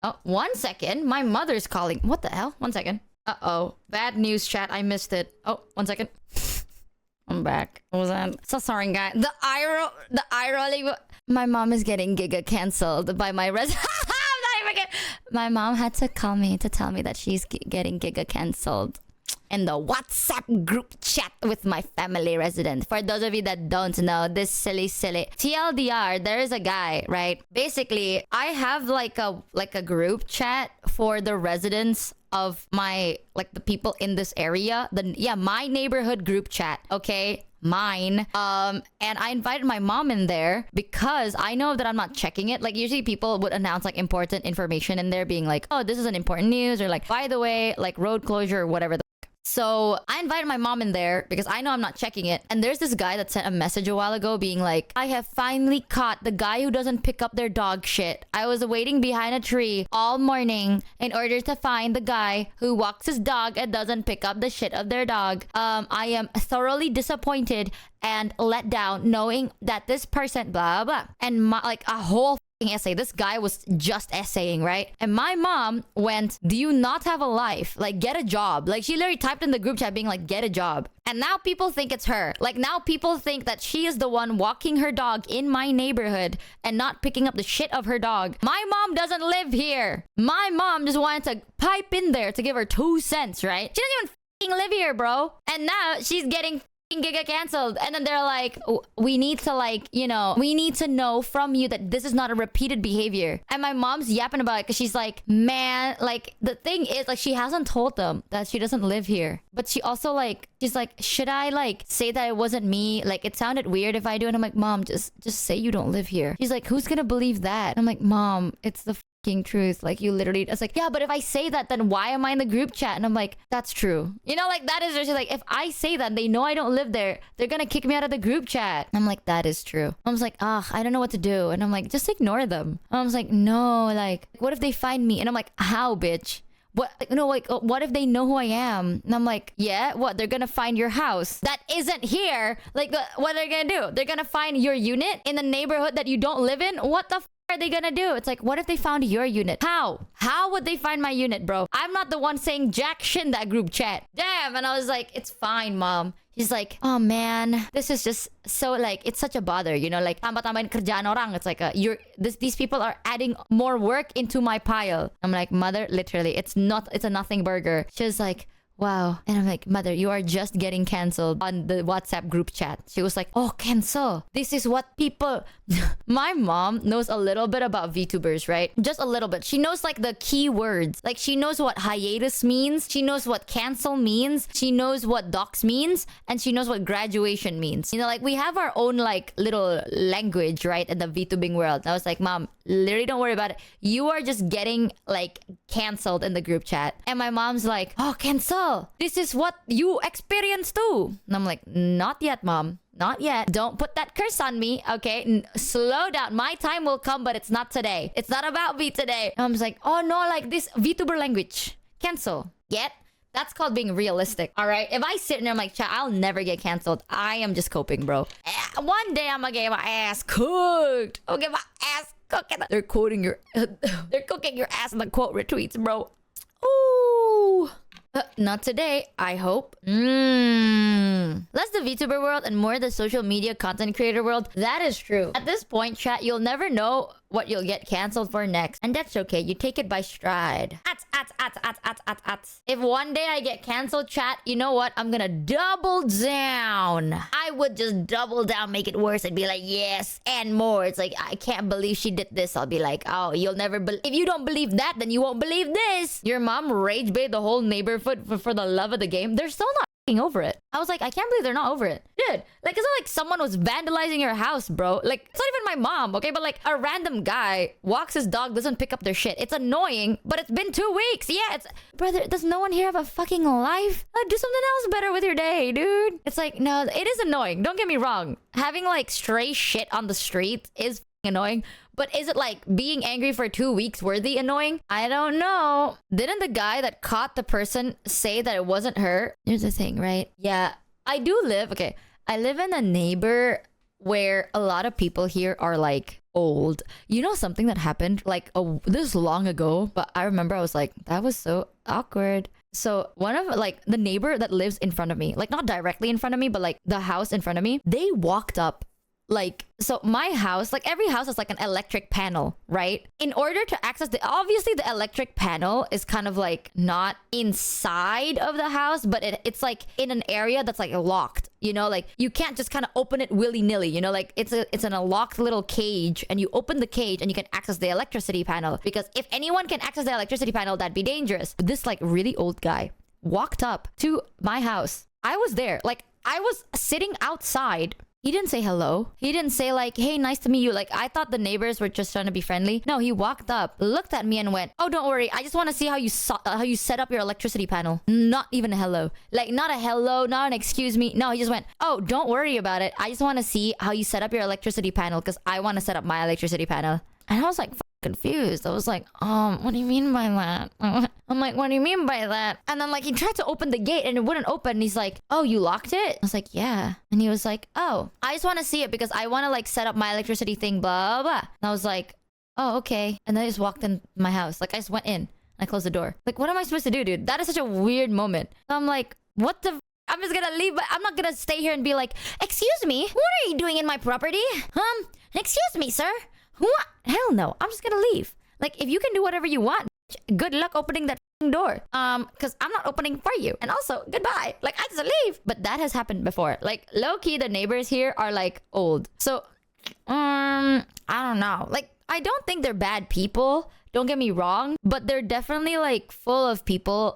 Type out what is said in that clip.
Oh, 1 second. My mother's calling. What the hell? 1 second. Uh-oh. Bad news, chat. I missed it. Oh, 1 second. I'm back. What was that? So sorry, guys. The eye rolling. My mom is getting giga cancelled by my My mom had to call me to tell me that she's getting giga cancelled in the WhatsApp group chat with my family resident. For those of you that don't know, this silly TLDR, there is a guy, right? Basically, I have like a group chat for the residents of my, like, the people in this area. My neighborhood group chat, okay? Mine. And I invited my mom in there because I know that I'm not checking it. Like, usually people would announce like important information in there, being like, oh, this is an important news, or like, by the way, like road closure or whatever. So I invited my mom in there because I know I'm not checking it. And there's this guy that sent a message a while ago being like, I have finally caught the guy who doesn't pick up their dog shit. I was waiting behind a tree all morning in order to find the guy who walks his dog and doesn't pick up the shit of their dog. I am thoroughly disappointed and let down knowing that this person blah blah. And like a whole essay. This guy was just essaying, right? And my mom went, do you not have a life? Like, get a job. Like, she literally typed in the group chat being like, get a job. And now people think it's her. Like, now people think that she is the one walking her dog in my neighborhood and not picking up the shit of her dog. My mom doesn't live here. My mom just wanted to pipe in there to give her 2 cents, right? She doesn't even live here, bro. And now she's getting giga cancelled. And then they're like, we need to, like, you know, we need to know from you that this is not a repeated behavior. And my mom's yapping about it because she's like, man, like, the thing is, like, she hasn't told them that she doesn't live here. But she also, like, she's like, should I, like, say that it wasn't me? Like, it sounded weird if I do. And I'm like, mom, just say you don't live here. She's like, who's gonna believe that? I'm like, mom, it's the truth. Like, you literally, it's like, yeah, but if I say that, then why am I in the group chat? And I'm like, that's true. You know, like, that is just like, if I say that, they know I don't live there, they're gonna kick me out of the group chat. I'm like, that is true. I was like, I don't know what to do. And I'm like, just ignore them. I was like, no, like, what if they find me? And I'm like, how, bitch? What, you know, like, what if they know who I am? And I'm like, yeah, what? They're gonna find your house that isn't here. Like, what are they gonna do? They're gonna find your unit in the neighborhood that you don't live in? What the are they gonna do? It's like, what if they found your unit? How would they find my unit, bro? I'm not the one saying jack shit in that group chat. Damn. And I was like, it's fine, mom. She's like, oh man, this is just so, like, it's such a bother, you know, like, tama-tama kerjaan orang. It's like, these people are adding more work into my pile. I'm like, mother, literally, it's a nothing burger. She's like, wow. And I'm like, mother, you are just getting cancelled on the WhatsApp group chat. She was like, oh, cancel. This is what people... My mom knows a little bit about VTubers, right? Just a little bit. She knows, like, the key words. Like, she knows what hiatus means. She knows what cancel means. She knows what docs means. And she knows what graduation means. You know, like, we have our own, like, little language, right? In the VTubing world. And I was like, mom, literally don't worry about it. You are just getting, like, cancelled in the group chat. And my mom's like, oh, cancel. This is what you experience too. And I'm like, not yet, mom. Not yet. Don't put that curse on me, okay? Slow down. My time will come, but it's not today. It's not about me today. And I was like, oh no, like this VTuber language. Cancel. Yet? That's called being realistic, all right? If I sit in there, I'm like, chat, I'll never get canceled. I am just coping, bro. One day, I'm gonna get my ass cooked. I'll get my ass cooked. They're quoting your... they're cooking your ass in the quote retweets, bro. Ooh. Not today, I hope. Less the VTuber world and more the social media content creator world. That is true. At this point, chat, you'll never know what you'll get canceled for next. And that's okay. You take it by stride. If one day I get canceled, chat, you know what? I'm gonna double down. I would just double down, make it worse, and be like, yes, and more. It's like, I can't believe she did this. I'll be like, oh, you'll never believe. If you don't believe that, then you won't believe this. Your mom rage bait the whole neighborhood for the love of the game. They're still not over it. I was like, I can't believe they're not over it. Dude, like, it's not like someone was vandalizing your house, bro. Like, it's not even my mom, okay? But like, a random guy walks his dog, doesn't pick up their shit. It's annoying, but it's been 2 weeks. Yeah, it's... Brother, does no one here have a fucking life? Do something else better with your day, dude. It's like, no, it is annoying. Don't get me wrong. Having, like, stray shit on the street is annoying. But is it like being angry for 2 weeks worthy annoying? I don't know. Didn't the guy that caught the person say that it wasn't her? Here's the thing, right? Yeah, I do live... Okay, I live in a where a lot of people here are like old. You know, something that happened like this long ago, but I remember I was like, that was so awkward. So one of like the neighbor that lives in front of me, like not directly in front of me, but like the house in front of me, they walked up. Like, so my house, like every house has like an electric panel, right? In order to access obviously the electric panel is kind of like not inside of the house, but it's like in an area that's like locked, you know, like you can't just kind of open it willy-nilly, you know, like it's in a locked little cage, and you open the cage and you can access the electricity panel, because if anyone can access the electricity panel, that'd be dangerous. This like really old guy walked up to my house. I was there, like I was sitting outside. He didn't say hello. He didn't say like, hey, nice to meet you. Like, I thought the neighbors were just trying to be friendly. No, he walked up, looked at me and went, oh, don't worry. I just want to see how you set up your electricity panel. Not even a hello. Like, not a hello, not an excuse me. No, he just went, oh, don't worry about it. I just want to see how you set up your electricity panel, because I want to set up my electricity panel. And I was like, confused. I was like, what do you mean by that? I'm like, what do you mean by that? And then like he tried to open the gate and it wouldn't open. And he's like, oh, you locked it? I was like, yeah. And he was like, oh, I just want to see it because I want to like set up my electricity thing, blah, blah. And I was like, oh, okay. And then I just walked in my house. Like I just went in. I closed the door. Like, what am I supposed to do, dude? That is such a weird moment. So I'm like, what the I'm just gonna leave, but I'm not gonna stay here and be like, excuse me, what are you doing in my property? Excuse me, sir. What? Hell no. I'm just gonna leave. Like, if you can do whatever you want, good luck opening that door. Because I'm not opening for you. And also, goodbye. Like, I just leave. But that has happened before. Like, low-key, the neighbors here are, like, old. So, I don't know. Like, I don't think they're bad people. Don't get me wrong. But they're definitely, like, full of people